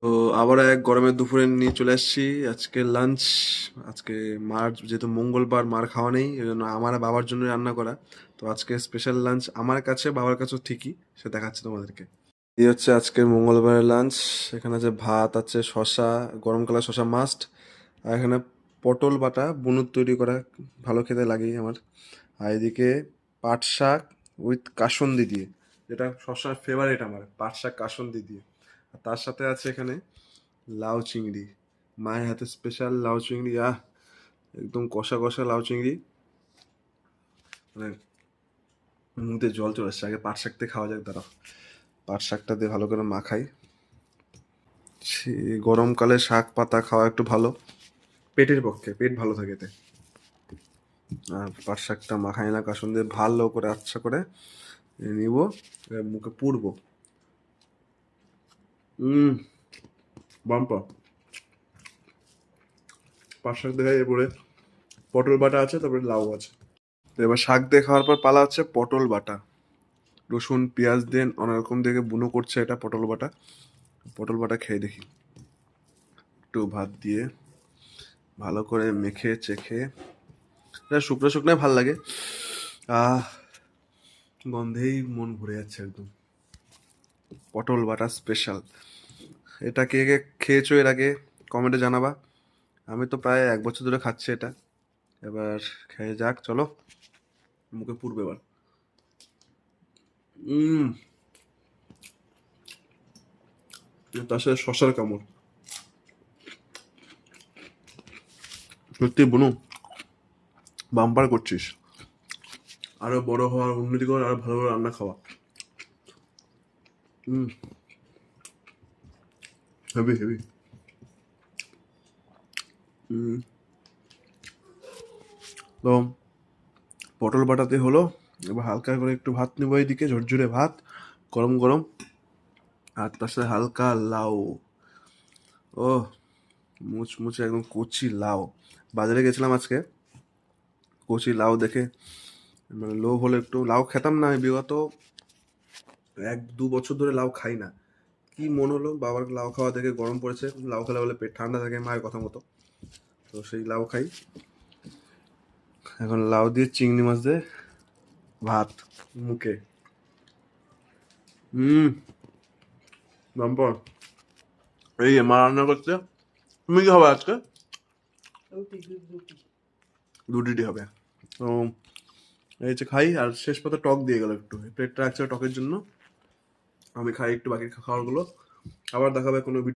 তো আবার এক গরমের দুপুরে নিয়ে চলে আসছি আজকে লাঞ্চ। আজকে মার যেহেতু মঙ্গলবার মার খাওয়া নেই, এই জন্য আমার আর বাবার জন্য রান্না করা। তো আজকে স্পেশাল লাঞ্চ আমার কাছে, বাবার কাছেও ঠিকই, সে দেখাচ্ছে তোমাদেরকে। এই হচ্ছে আজকের মঙ্গলবারের লাঞ্চ। এখানে আছে ভাত, আছে শশা, গরম কালার শশা মাস্ট, আর এখানে পটল বাটা বুনুদ তৈরি করা, ভালো খেতে লাগেই আমার। আর এদিকে পাট শাক উইথ কাসুন্দি দিয়ে, যেটা সবসময় ফেভারিট আমার, পাট শাক কাসুন্দি দিয়ে। আর তার সাথে আছে এখানে লাউ চিংড়ি, মায়ের হাতে স্পেশাল লাউ চিংড়ি। একদম কষা কষা লাউ চিংড়ি, মানে মুখে জল চলে আসছে। আগে পাট শাক দিয়ে খাওয়া যাক, দাঁড়াও পাট শাকটা দিয়ে ভালো করে মাখাই। গরমকালে শাক পাতা খাওয়া একটু ভালো, পেটের পক্ষে, পেট ভালো থাকে এতে। আর পাট শাকটা মাখাই না কাসুন দিয়ে ভালো করে আচ্ছা করে নিব, এবার মুখে পুরবো। বাম্পা পাট শাক দেখাই, এরপরে পটল বাটা আছে, তারপরে লাউ আছে। তো এবার শাক দিয়ে খাওয়ার পর পালা হচ্ছে পটল বাটা। রসুন পেঁয়াজ দিয়ে অনেক রকম দিকে বুনো করছে এটা পটল বাটা। পটল বাটা খেয়ে দেখি, একটু ভাত দিয়ে ভালো করে মেখে চেখে। এটা শুকনো শুকনোই ভাল লাগে। আহ গন্ধেই মন ভরে যাচ্ছে একদম। পটল বাটা স্পেশাল। এটা কে কে খেয়েছো এর আগে কমেন্টে জানাবা। আমি তো প্রায় 1 বছর ধরে খাচ্ছি এটা। এবার খেয়ে যাক, চলো মুখে পুরবে এবার। উম তার সাথে শশার কামড়, সত্যি বুনু বাম্পার করছিস। আরো বড় হওয়ার, উন্নতি করার, আরো ভালো ভালো রান্না খাওয়া। হুম, হেভি হেভি। হুম, তো পটল বাটাতে হলো। এবার হালকা করে একটু ভাত নেবো, এইদিকে ঝরঝরে ভাত, গরম গরম। আর তার সাথে হালকা লাউ। ও মুচমুচে একদম কচি লাউ। বাজারে গেছিলাম আজকে, কচি লাউ দেখে মানে লোভ হলো। একটু লাউ খেতাম না আমি বিগত 1-2 বছর ধরে, লাউ খাই না। কি মন হলো বাবার লাউ খাওয়া দেখে, গরম পড়েছে, লাউ খেলে বলে পেট ঠান্ডা থাকে মায়ের কথা মতো। তো সেই লাউ খাই। এখন লাউ দিয়ে চিংড়ি মাছ দিয়ে ভাত মুখে। হুম, বাম্পর। এই মা রান্না করছে। তুমি কি হবে আজকে? রুটি হবে। তো এই যে খাই, আর শেষ পথে টক দিয়ে গেল একটু, পেটটা রাখছে টকের জন্য। আমি খাই একটু বাকি খাবারগুলো। আবার দেখাবে কোনো